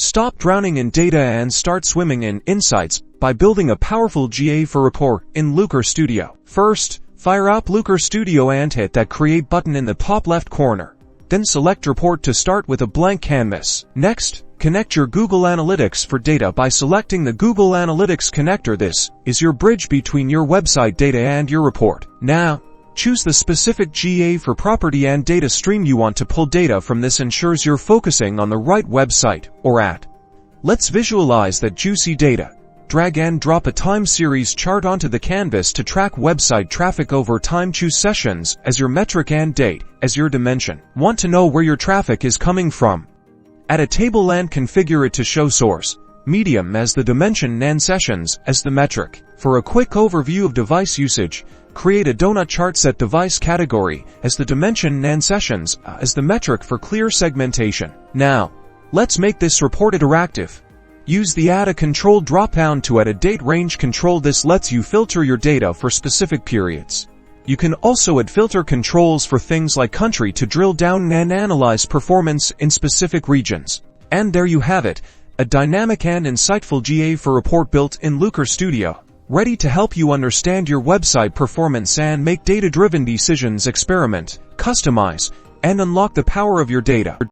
Stop drowning in data and start swimming in insights by building a powerful GA4 report in Looker Studio. First, fire up Looker Studio and hit that Create button in the top left corner. Then select Report to start with a blank canvas. Next, connect your Google Analytics for data by selecting the Google Analytics connector. This is your bridge between your website data and your report. Now, choose the specific GA4 property and data stream you want to pull data from. This ensures you're focusing on the right website or ad. Let's visualize that juicy data. Drag and drop a time series chart onto the canvas to track website traffic over time. Choose sessions as your metric and date as your dimension. Want to know where your traffic is coming from? Add a table and configure it to show source, medium as the dimension and sessions as the metric. For a quick overview of device usage, create a donut chart. Set device category as the dimension and sessions as the metric for clear segmentation. Now, let's make this report interactive. Use the Add a Control drop-down to add a date range control. This lets you filter your data for specific periods. You can also add filter controls for things like country to drill down and analyze performance in specific regions. And there you have it, a dynamic and insightful GA4 report built in Looker Studio, ready to help you understand your website performance and make data-driven decisions. Experiment, customize, and unlock the power of your data.